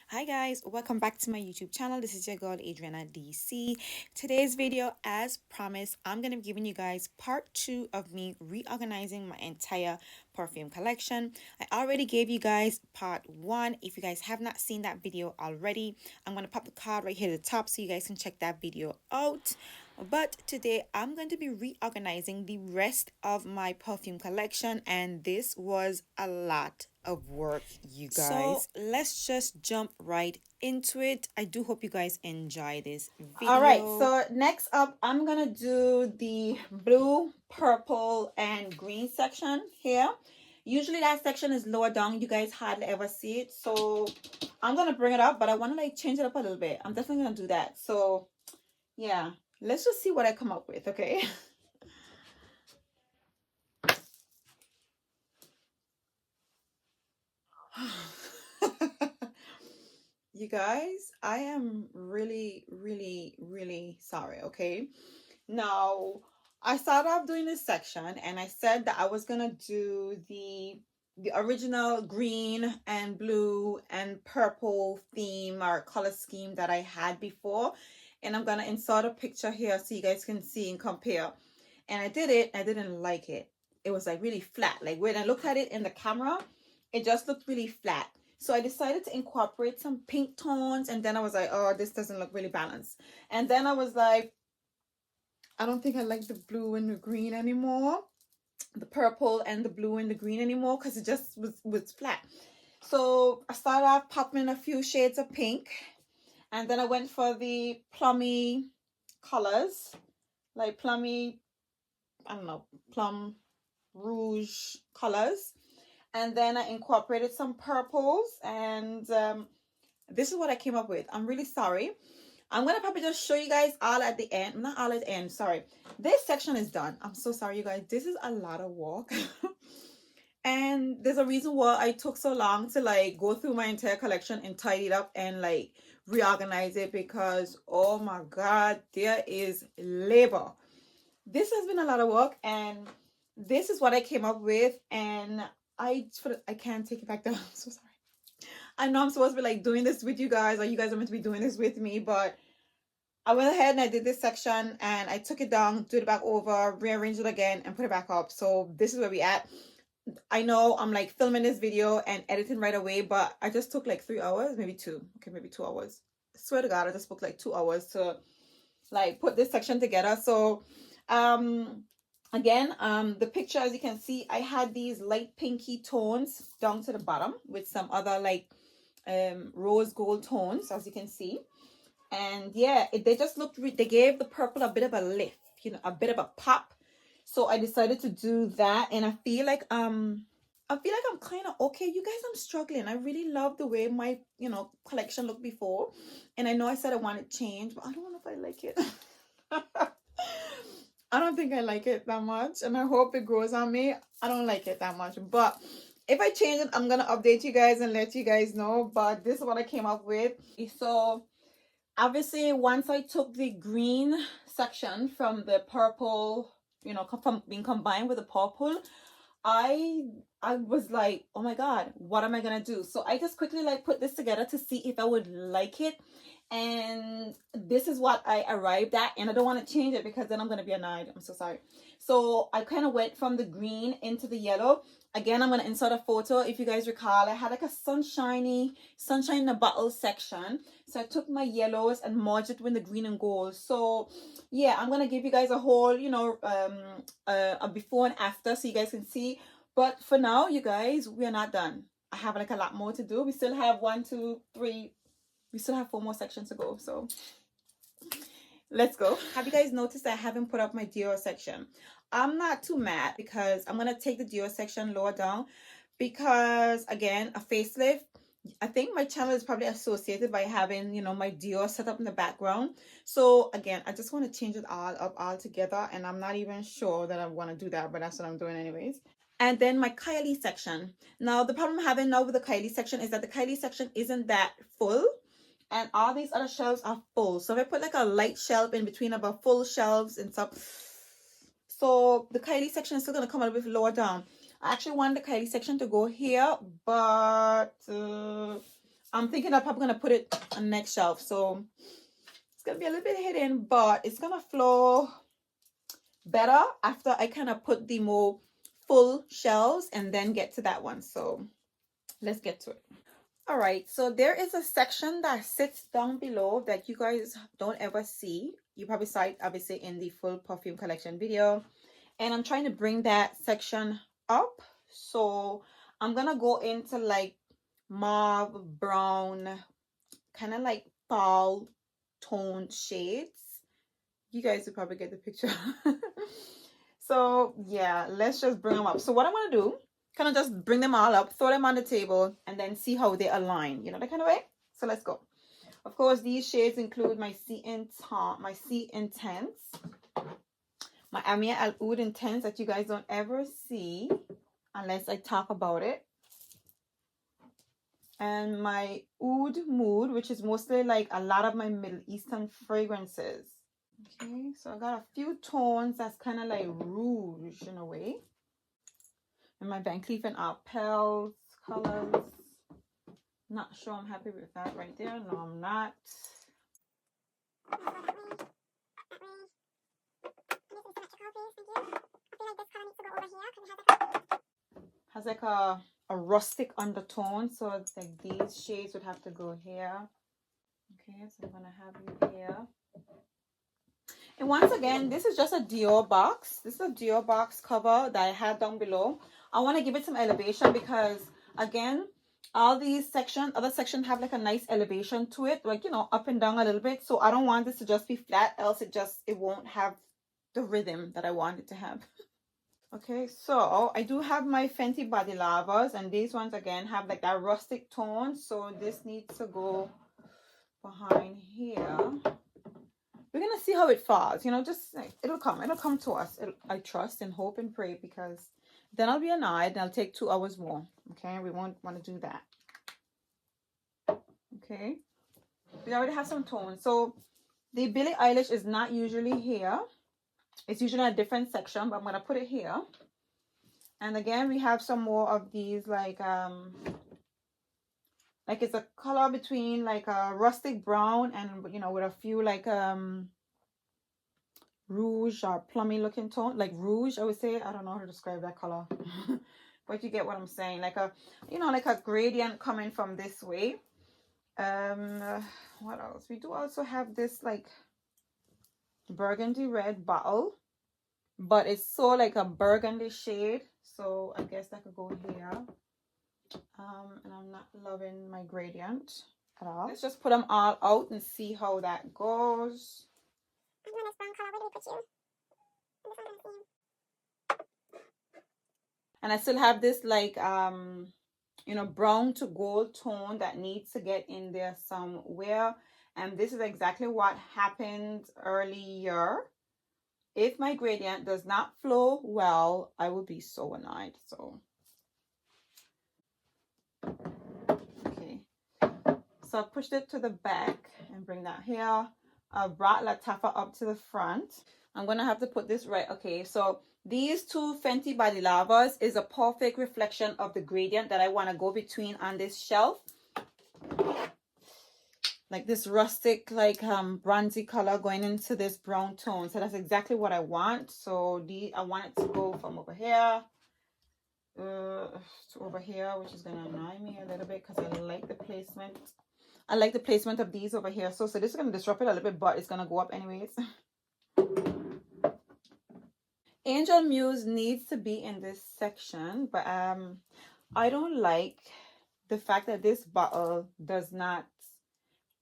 Hi guys, welcome back to my YouTube channel. This is your girl Adriana DC. Today's video, as promised, I'm gonna be giving you guys part 2 of me reorganizing my entire perfume collection. I already gave you guys part 1. If you guys have not seen that video already, I'm gonna pop the card right here at the top so you guys can check that video out. But today I'm going to be reorganizing the rest of my perfume collection, and this was a lot of work, you guys. So let's just jump right into it. I do hope you guys enjoy this video. All right, so next up, I'm gonna do the blue, purple, and green section here. Usually that section is lower down. You guys hardly ever see it, so I'm gonna bring it up, but I want to like change it up a little bit. I'm definitely gonna do that. So yeah, let's just see what I come up with, okay? You guys, I am really sorry, okay? Now, I started off doing this section and I said that I was gonna do the original green and blue and purple theme or color scheme that I had before, and I'm gonna insert a picture here so you guys can see and compare. And I did it. I didn't like it. It was like really flat. Like when I looked at it in the camera, it just looked really flat. So I decided to incorporate some pink tones, and then I was like, oh, this doesn't look really balanced. And then I was like, I don't think I like the blue and the green anymore, the purple and the blue and the green anymore, because it just was flat. So I started off popping a few shades of pink, and then I went for the plummy colors, like plummy, I don't know, plum rouge colors. And then I incorporated some purples, and this is what I came up with. I'm really sorry. I'm gonna probably just show you guys all at the end. Not all at the end, sorry. This section is done. I'm so sorry, you guys. This is a lot of work. And there's a reason why I took so long to like go through my entire collection and tidy it up and like reorganize it, because oh my god, there is labor. This has been a lot of work, and this is what I came up with, and I can't take it back down. I'm so sorry. I know I'm supposed to be like doing this with you guys, or you guys are meant to be doing this with me, but I went ahead and I did this section and I took it down, did it back over, rearranged it again, and put it back up. So this is where we at. I know I'm like filming this video and editing right away, but I just took like 3 hours, maybe 2. Okay, maybe 2 hours. I swear to God, I just took like 2 hours to like put this section together. So again, the picture, as you can see, I had these light pinky tones down to the bottom with some other like rose gold tones, as you can see. And yeah, they just looked, they gave the purple a bit of a lift, you know, a bit of a pop. So I decided to do that, and I feel like I'm kind of okay. You guys, I'm struggling. I really love the way my, you know, collection looked before, and I know I said I wanted change, but I don't know if I like it. I don't think I like it that much, and I hope it grows on me. I don't like it that much, but if I change it, I'm gonna update you guys and let you guys know. But this is what I came up with. So obviously, once I took the green section from the purple, you know, from being combined with the purple, I was like, oh my god, what am I gonna do? So I just quickly like put this together to see if I would like it, and this is what I arrived at, and I don't want to change it because then I'm gonna be annoyed. I'm so sorry. So I kind of went from the green into the yellow. Again, I'm gonna insert a photo. If you guys recall, I had like a sunshine in the bottle section, so I took my yellows and merged it with the green and gold. So yeah, I'm gonna give you guys a whole, you know, a before and after so you guys can see. But for now, you guys, we are not done. I have like a lot more to do. We still have 1, 2, 3. We still have 4 more sections to go. So let's go. Have you guys noticed I haven't put up my Dior section? I'm not too mad because I'm gonna take the Dior section lower down, because again, a facelift. I think my channel is probably associated by having, you know, my Dior set up in the background. So again, I just want to change it all up all together, and I'm not even sure that I want to do that, but that's what I'm doing anyways. And then my Kylie section. Now the problem I'm having now with the Kylie section is that the Kylie section isn't that full, and all these other shelves are full. So if I put like a light shelf in between of a full shelves and stuff, so the Kylie section is still gonna come a little bit lower down. I actually want the Kylie section to go here, but I'm thinking I'm probably gonna put it on the next shelf, so it's gonna be a little bit hidden, but it's gonna flow better after I kind of put the more full shelves and then get to that one. So let's get to it. All right, so there is a section that sits down below that you guys don't ever see. You probably saw it obviously in the full perfume collection video, and I'm trying to bring that section up. So I'm gonna go into like mauve brown, kind of like fall toned shades. You guys will probably get the picture. So yeah, let's just bring them up. So what I'm gonna do, kind of just bring them all up, throw them on the table, and then see how they align, you know, that kind of way. So let's go. Of course, these shades include my C Intense, my Amia Al Oud Intense that you guys don't ever see unless I talk about it, and my Oud Mood, which is mostly like a lot of my Middle Eastern fragrances. Okay, so I got a few tones that's kind of like rouge in a way. And my Van Cleef & Arpels colors. Not sure I'm happy with that right there. No, I'm not. Has like a rustic undertone, so it's like these shades would have to go here. Okay, so I'm gonna have you here. And once again, this is just a Dior box. This is a Dior box cover that I had down below. I want to give it some elevation because, again, all these other sections have like a nice elevation to it, like, you know, up and down a little bit. So I don't want this to just be flat, else it won't have the rhythm that I want it to have. Okay, so I do have my Fenty Body Lavas, and these ones again have like that rustic tone. So this needs to go behind here. We're gonna see how it falls, you know, just like it'll come to us. I trust and hope and pray, because then I'll be annoyed and I'll take 2 hours more. Okay, we won't want to do that. Okay, we already have some tones. So the Billie Eilish is not usually here. It's usually a different section, but I'm gonna put it here. And again, we have some more of these like it's a color between like a rustic brown and, you know, with a few like rouge or plummy looking tone, like rouge, I would say. I don't know how to describe that color. But you get what I'm saying, like a, you know, like a gradient coming from this way. What else? We do also have this like burgundy red bottle, but it's so like a burgundy shade, so I guess that could go here. And I'm not loving my gradient at all. Let's just put them all out and see how that goes. This brown color, where did we put you? And I still have this like you know, brown to gold tone that needs to get in there somewhere. And this is exactly what happened earlier. If my gradient does not flow well, I will be so annoyed. So okay, so I pushed it to the back and bring that here. I brought Lattafa up to the front. I'm gonna have to put this right. Okay, so these 2 Fenty Body Lavas is a perfect reflection of the gradient that I want to go between on this shelf. Like this rustic, like bronzy color going into this brown tone. So that's exactly what I want. So I want it to go from over here to over here, which is gonna annoy me a little bit because I like the placement. I like the placement of these over here. So this is gonna disrupt it a little bit, but it's gonna go up anyways. Angel Muse needs to be in this section, but I don't like the fact that this bottle does not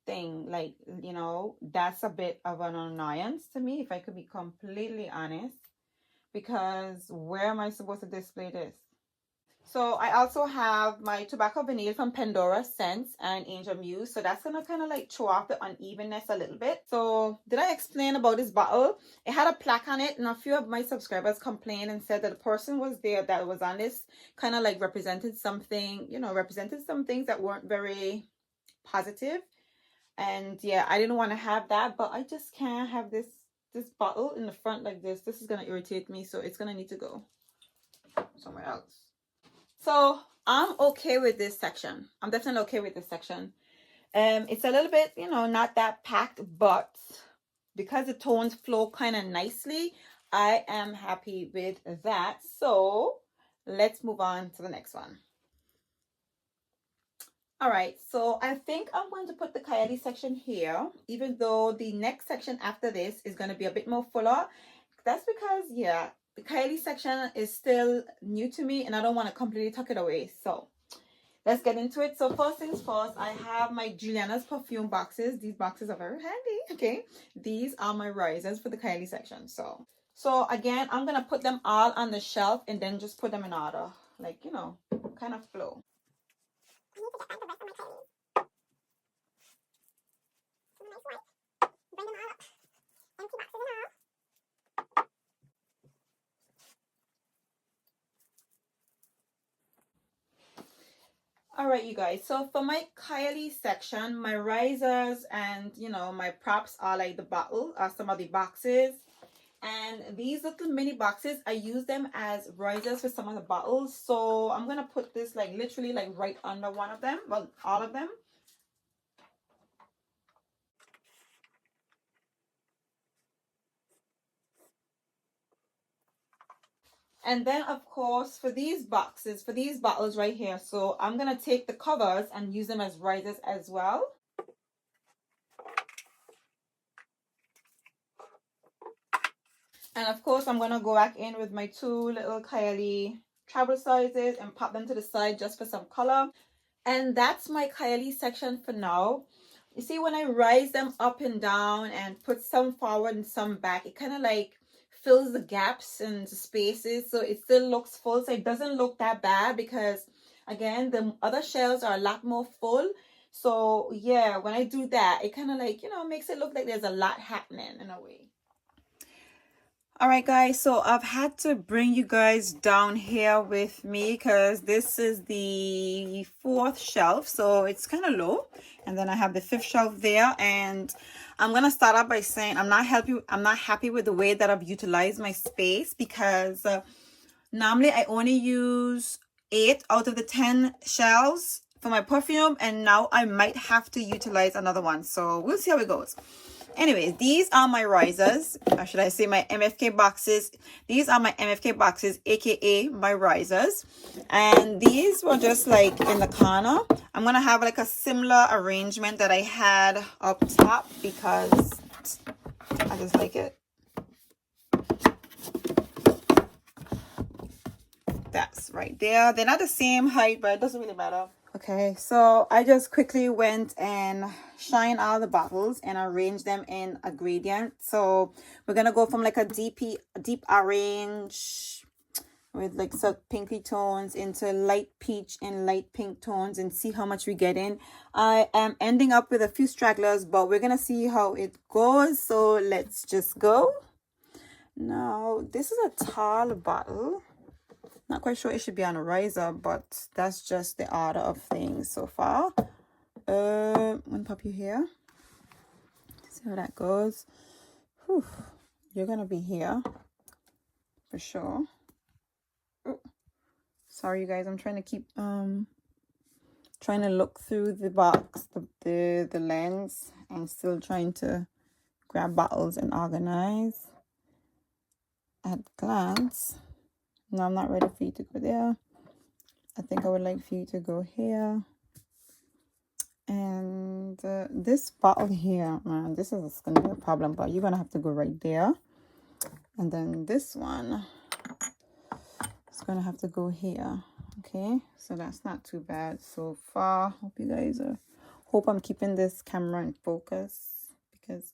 thing, like, you know, that's a bit of an annoyance to me, if I could be completely honest, because where am I supposed to display this? So I also have my Tobacco Vanille from Pandora Scents and Angel Muse. So that's going to kind of like throw off the unevenness a little bit. So did I explain about this bottle? It had a plaque on it, and a few of my subscribers complained and said that the person was there that was on this kind of like represented something, you know, represented some things that weren't very positive. And yeah, I didn't want to have that, but I just can't have this bottle in the front like this. This is going to irritate me, so it's going to need to go somewhere else. So I'm okay with this section. I'm definitely okay with this section. It's a little bit, you know, not that packed, but because the tones flow kind of nicely, I am happy with that. So let's move on to the next one. All right, so I think I'm going to put the Kylie section here, even though the next section after this is going to be a bit more fuller. That's because, yeah, the Kylie section is still new to me and I don't want to completely tuck it away. So let's get into it. So first things first, I have my Juliana's perfume boxes. These boxes are very handy, okay? These are my risers for the Kylie section. So again, I'm going to put them all on the shelf and then just put them in order. Like, you know, kind of flow. All right, you guys. So for my Kylie section, my risers and, you know, my props are like the bottle, some of the boxes. And these little mini boxes, I use them as risers for some of the bottles. So I'm going to put this like literally like right under one of them. Well, all of them. And then, of course, for these boxes, for these bottles right here, so I'm going to take the covers and use them as risers as well. And of course, I'm going to go back in with my two little Kylie travel sizes and pop them to the side just for some color. And that's my Kylie section for now. You see, when I rise them up and down and put some forward and some back, it kind of like fills the gaps and the spaces, so it still looks full. So it doesn't look that bad because, again, the other shelves are a lot more full. So yeah, when I do that, it kind of like, you know, makes it look like there's a lot happening in a way. All right, guys, so I've had to bring you guys down here with me because this is the fourth shelf, so it's kind of low. And then I have the fifth shelf there, and I'm going to start out by saying I'm not happy with the way that I've utilized my space because normally I only use 8 out of the 10 shelves for my perfume, and now I might have to utilize another one. So we'll see how it goes. Anyways, these are my risers, or should I say my MFK boxes. These are my MFK boxes, aka my risers, and these were just like in the corner. I'm gonna have like a similar arrangement that I had up top because I just like it. That's right there. They're not the same height, but it doesn't really matter. Okay, so I just quickly went and shined all the bottles and arranged them in a gradient. So we're gonna go from like a deep orange with like some pinky tones into light peach and light pink tones and see how much we get in. I am ending up with a few stragglers, but we're gonna see how it goes. So let's just go. Now this is a tall bottle. Not quite sure it should be on a riser, but that's just the order of things so far. I'm gonna pop you here. See how that goes. Whew. You're gonna be here for sure. Ooh. Sorry, you guys. I'm trying to keep trying to look through the box, the lens, and still trying to grab bottles and organize at glance. No, I'm not ready for you to go there. I think I would like for you to go here. And this bottle here, man, this is going to be a problem, but you're going to have to go right there. And then this one is going to have to go here. Okay, so that's not too bad so far. Hope I'm keeping this camera in focus because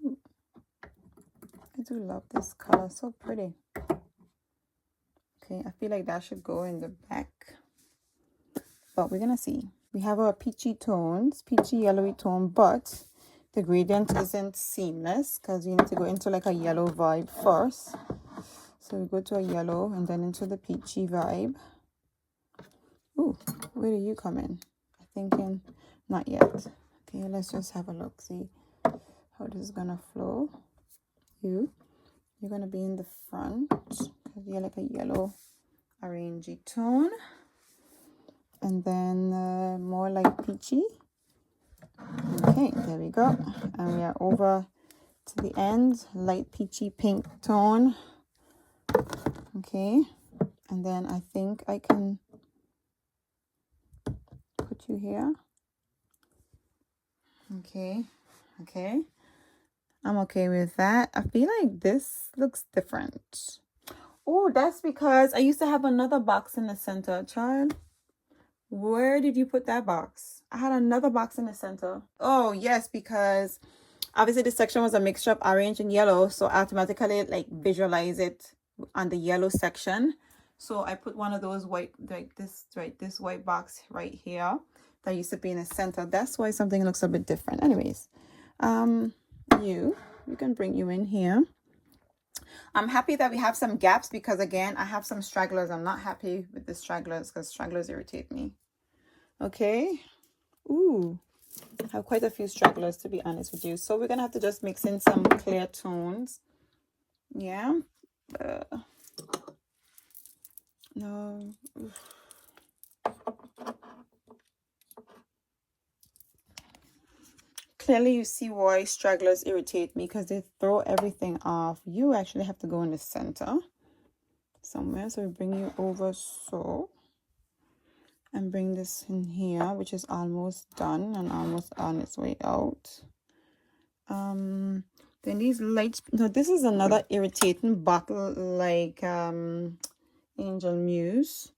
I do love this color. So pretty. Okay, I feel like that should go in the back, but we're gonna see. We have our peachy tones, peachy yellowy tone, but the gradient isn't seamless because you need to go into like a yellow vibe first. So we go to a yellow and then into the peachy vibe. Ooh, where do you come in? I'm thinking not yet. Okay, let's just have a look, see how this is gonna flow. You're gonna be in the front because you're like a yellow orangey tone, and then more like peachy Okay, there we go. And we are over to the end, light peachy pink tone. Okay, and then I think I can put you here. Okay, okay. I'm okay with that. I feel like this looks different. Oh, that's because I used to have another box in the center, child. Where did you put that box? I had another box in the center. Oh, yes, because obviously this section was a mixture of orange and yellow, so automatically like visualize it on the yellow section. So I put one of those white, like this, right, this white box right here that used to be in the center. That's why something looks a bit different. Anyways, we can bring you in here. I'm happy that we have some gaps because again, I have some stragglers. I'm not happy with the stragglers because stragglers irritate me. Okay. Ooh, I have quite a few stragglers to be honest with you. So we're gonna have to just mix in some clear tones. Yeah. No. Clearly you see why stragglers irritate me because they throw everything off. You actually have to go in the center somewhere. So we bring you over so. And bring this in here, which is almost done and almost on its way out. Then these lights, no, this is another irritating bottle like Angel Muse.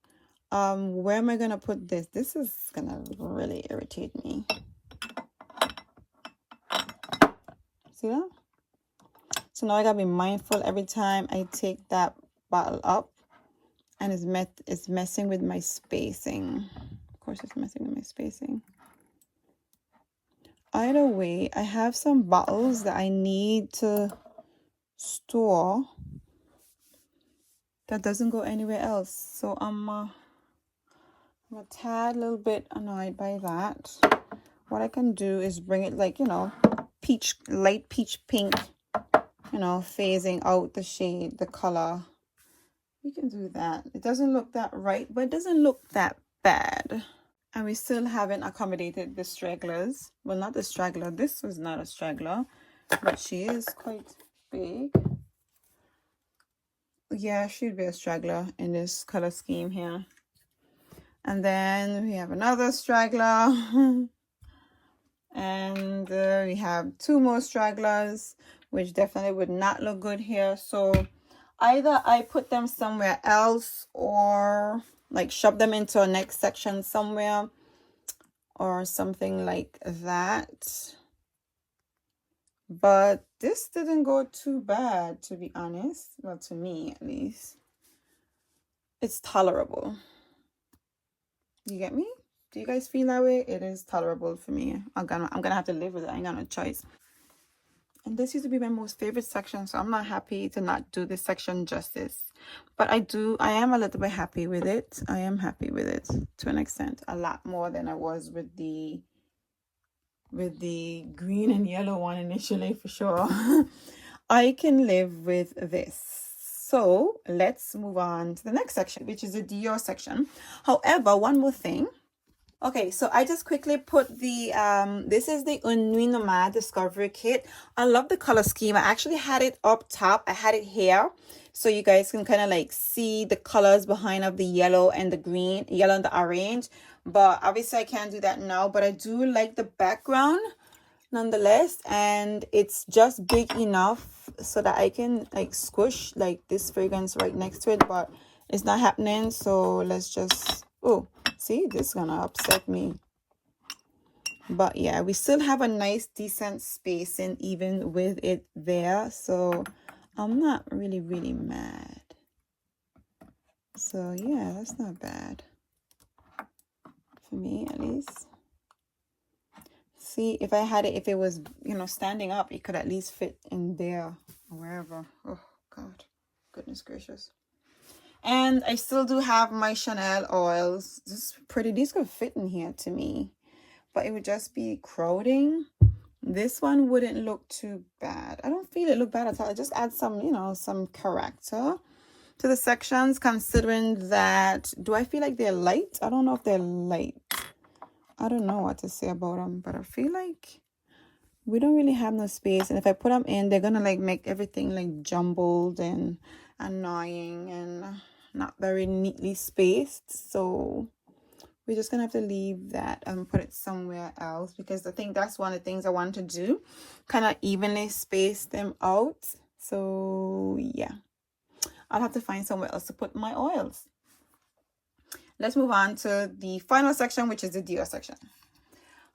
Where am I gonna put this? This is gonna really irritate me. See that? So now I gotta be mindful every time I take that bottle up, and it's messing with my spacing. Of course, it's messing with my spacing. Either way, I have some bottles that I need to store that doesn't go anywhere else. So I'm a tad little bit annoyed by that. What I can do is bring it like, you know, peach, light peach pink, you know, phasing out the shade, the color. We can do that. It doesn't look that right, but it doesn't look that bad. And we still haven't accommodated the stragglers. Well, not the straggler. This was not a straggler, but she is quite big. Yeah, she'd be a straggler in this color scheme here. And then we have another straggler. And we have two more stragglers, which definitely would not look good here. So either I put them somewhere else or like shove them into a next section somewhere or something like that. But this didn't go too bad, to be honest. Well, to me at least. It's tolerable. You get me? Do you guys feel that way? It is tolerable for me. I'm gonna have to live with it. I ain't got no choice. And this used to be my most favorite section, so I'm not happy to not do this section justice. But I am a little bit happy with it. I am happy with it to an extent. A lot more than I was with the green and yellow one initially, for sure. I can live with this. So let's move on to the next section, which is the Dior section. However, one more thing. Okay, so I just quickly put the this is the NUIT NOMADE Discovery Kit. I love the color scheme. I actually had it up top. I had it here, so you guys can kind of like see the colors behind of the yellow and the green, yellow and the orange. But obviously I can't do that now, but I do like the background nonetheless, and it's just big enough so that I can like squish like this fragrance right next to it, but it's not happening. So let's just, oh, see, this is gonna upset me. But yeah, we still have a nice decent spacing even with it there, so I'm not really mad. So yeah, that's not bad for me, at least. See, if I had it, if it was, you know, standing up, it could at least fit in there or wherever. Oh God, goodness gracious. And I still do have my Chanel oils. This is pretty. These could fit in here to me, but it would just be crowding. This one wouldn't look too bad. I don't feel it look bad at all. I just add some, you know, some character to the sections, considering that, do I feel like they're light? I don't know if they're light. I don't know what to say about them, but I feel like we don't really have no space, and if I put them in, they're gonna like make everything like jumbled and annoying and not very neatly spaced. So we're just gonna have to leave that and put it somewhere else, because I think that's one of the things I want to do, kind of evenly space them out. So yeah, I'll have to find somewhere else to put my oils. Let's move on to the final section, which is the Dior section.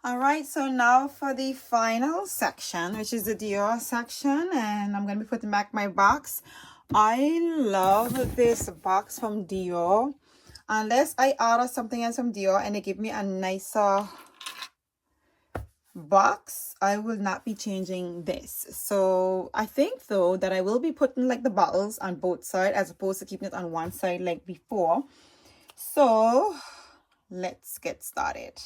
All right, so now for the final section, which is the Dior section, and I'm going to be putting back my box. I love this box from Dior. Unless I order something else from Dior and they give me a nicer box, I will not be changing this. So I think though that I will be putting like the bottles on both sides as opposed to keeping it on one side like before. So let's get started.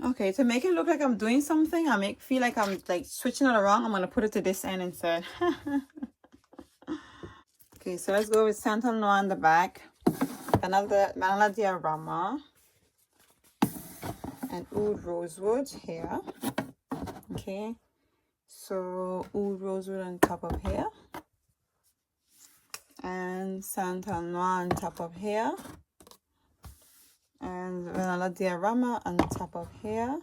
Okay, to make it look like I'm doing something, feel like I'm like switching it around, I'm gonna put it to this end instead. Okay, so let's go with Santa Noir on the back, Vanilla Diorama, and Oud Rosewood here. Okay, so Oud Rosewood on top of here, and Santa Noir on top of here, and Vanilla Diorama on top of here.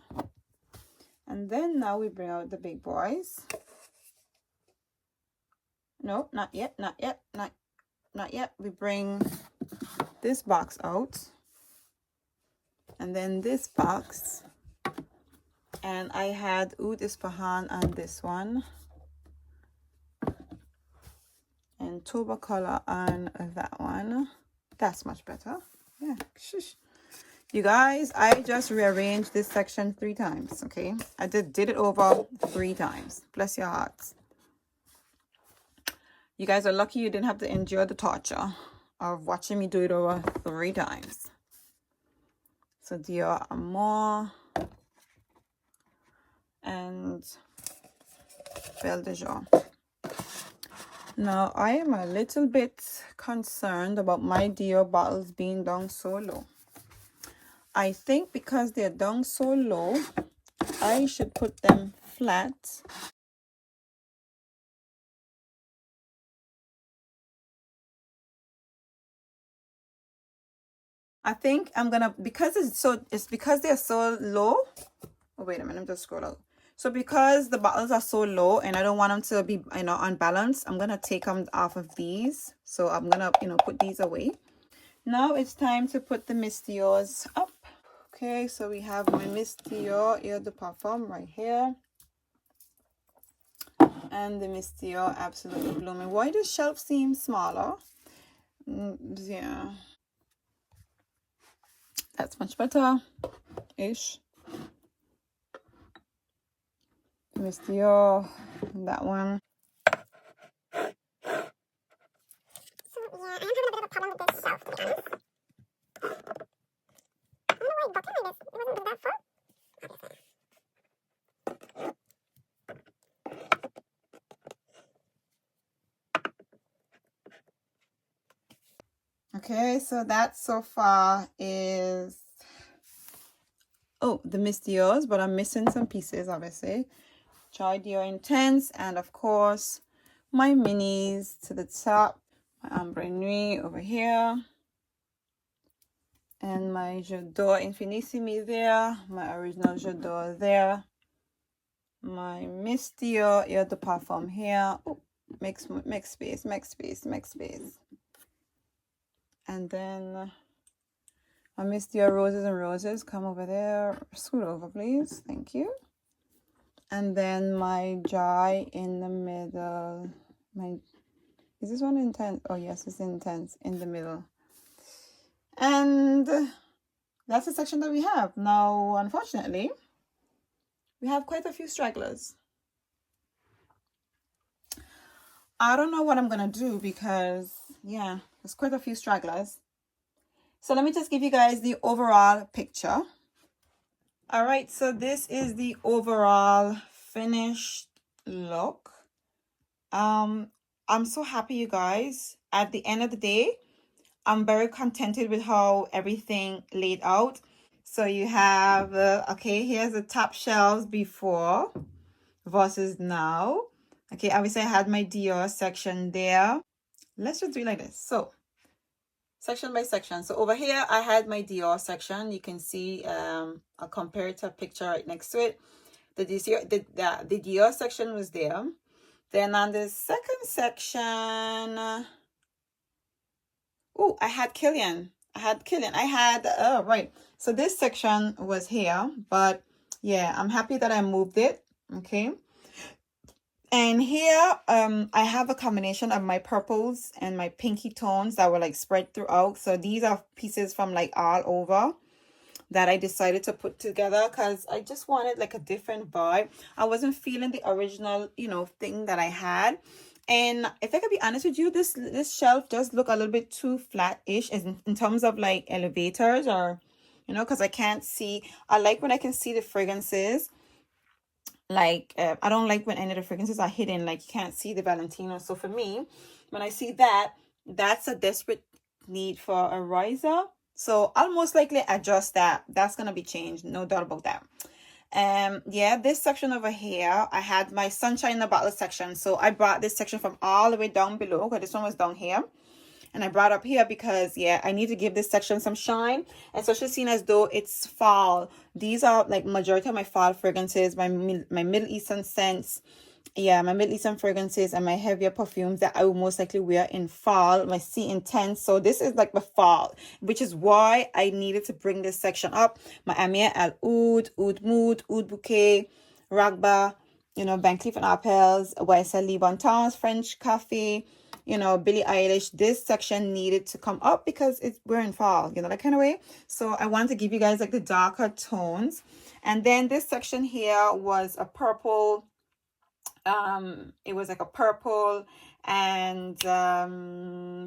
And then now we bring out the big boys. Nope, not yet, not yet, not yet. We bring this box out, and then this box, and I had Oud Ispahan on this one, and Toba color on that one. That's much better. Yeah, shush. You guys, I just rearranged this section 3 times. Okay, I did it over 3 times. Bless your hearts. You guys are lucky you didn't have to endure the torture of watching me do it over 3 times. So Dior Amour and Belle de Jour. Now I am a little bit concerned about my Dior bottles being down so low. I think because they're down so low, I should put them flat. I think I'm gonna, because because they're so low. Oh, wait a minute, I'm just scroll out. So because the bottles are so low and I don't want them to be, unbalanced, I'm gonna take them off of these. So I'm gonna, put these away. Now it's time to put the Miss Dior's up. Okay, so we have my Miss Dior Eau de Parfum right here. And the Miss Dior Absolutely Blooming. Why does shelf seem smaller? Yeah. That's much better-ish. Miss Dior, that one. So yeah, I'm having a bit of a problem with this shelf, to be honest. I don't know why it buckled like this. It wasn't that full. Okay, so that so far is the Miss Dior's, but I'm missing some pieces, obviously. Chai Dior Intense, and of course my minis to the top, my Ombre Nuit over here, and my J'adore Infinissimi there, my original J'adore there, my Miss Dior Eau de Parfum here. Oh, make space, and then my Miss Dior Roses and Roses, come over there, scoot over please, thank you. And then my Jai in the middle. Is this one Intense? Oh yes, it's Intense in the middle. And that's the section that we have. Now, unfortunately, we have quite a few stragglers. I don't know what I'm gonna do because, yeah, there's quite a few stragglers. So let me just give you guys the overall picture. All right, so this is the overall finished look. I'm so happy, you guys. At the end of the day, I'm very contented with how everything laid out. So you have, okay, here's the top shelves before versus now. Okay, obviously I had my Dior section there. Let's just do it like this. So section by section. So over here I had my Dior section. You can see a comparative picture right next to it. The Dior section was there. Then on the second section, oh, I had Killian. Oh, right. So this section was here, but yeah, I'm happy that I moved it. Okay. And here, I have a combination of my purples and my pinky tones that were like spread throughout. So these are pieces from like all over that I decided to put together because I just wanted like a different vibe. I wasn't feeling the original, thing that I had. And if I could be honest with you, this shelf does look a little bit too flat-ish in terms of like elevators or, because I can't see. I like when I can see the fragrances. Like, I don't like when any of the fragrances are hidden, like you can't see the Valentino. So for me, when I see that, that's a desperate need for a riser. So I'll most likely adjust that. That's gonna be changed, no doubt about that. Yeah, this section over here, I had my sunshine in the bottle section. So I brought this section from all the way down below, because this one was down here. And I brought up here because, yeah, I need to give this section some shine. And so she's seen as though it's fall. These are like majority of my fall fragrances, my Middle Eastern scents. Yeah, my Middle Eastern fragrances and my heavier perfumes that I will most likely wear in fall, my Sea Intense. So this is like the fall, which is why I needed to bring this section up. My Amir Al Oud, Oud Mood, Oud Bouquet, Ragba, Van Cleef & Arpels, YSL Libontans, French Coffee, Billie Eilish. This section needed to come up because we're in fall, that kind of way. So I want to give you guys like the darker tones. And then this section here was a purple. It was like a purple and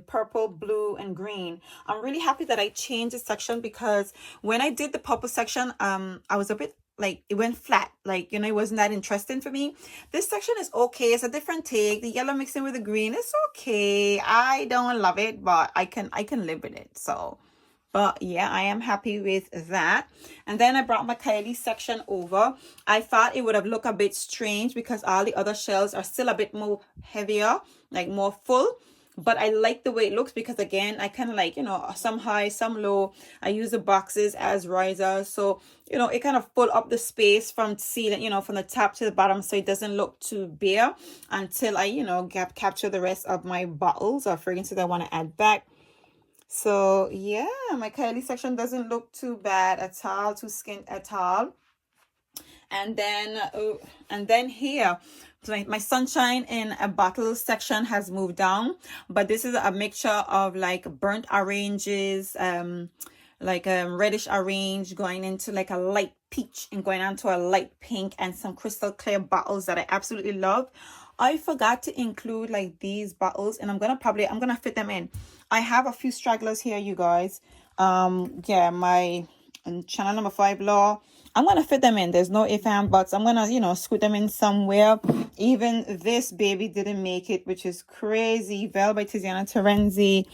purple, blue, and green. I'm really happy that I changed the section because when I did the purple section, I was a bit like, it went flat, like, it wasn't that interesting for me. This section is okay. It's a different take. The yellow mixing with the green, it's okay. I don't love it, but I can live with it. So, but yeah, I am happy with that. And then I brought my Kylie section over. I thought it would have looked a bit strange because all the other shells are still a bit more heavier, like more full. But I like the way it looks because, again, I kind of like, some high, some low. I use the boxes as risers. So, it kind of pull up the space from ceiling, from the top to the bottom. So it doesn't look too bare until I, capture the rest of my bottles or fragrances I want to add back. So yeah, my Kylie section doesn't look too bad at all, too skint at all. And then here, my sunshine in a bottle section has moved down, but this is a mixture of like burnt oranges, like a reddish orange going into like a light peach and going on to a light pink, and some crystal clear bottles that I absolutely love. I forgot to include like these bottles, and I'm gonna fit them in. I have a few stragglers here, you guys. Yeah, my channel number 5 law, I'm gonna fit them in. There's no if and buts. I'm gonna scoot them in somewhere. Even this baby didn't make it, which is crazy. Vel by Tiziana Terenzi,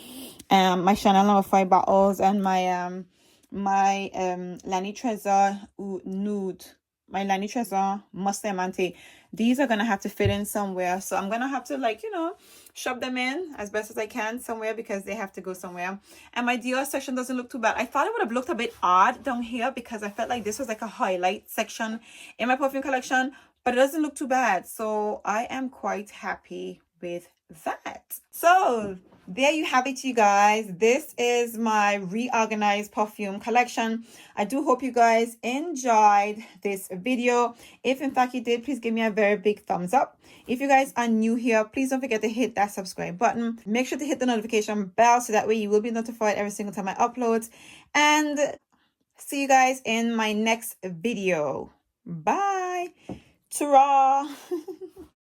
my Chanel number 5 bottles, and my Lani Trezor nude, my Lani Trezor Must Diamante. These are gonna have to fit in somewhere, so I'm gonna have to like shove them in as best as I can somewhere because they have to go somewhere. And my Dior section doesn't look too bad. I thought it would have looked a bit odd down here because I felt like this was like a highlight section in my perfume collection, but it doesn't look too bad. So I am quite happy with that. So there you have it, you guys. This is my reorganized perfume collection. I do hope you guys enjoyed this video. If in fact you did, please give me a very big thumbs up. If you guys are new here, please don't forget to hit that subscribe button. Make sure to hit the notification bell so that way you will be notified every single time I upload. And see you guys in my next video. Bye. Ta-ra.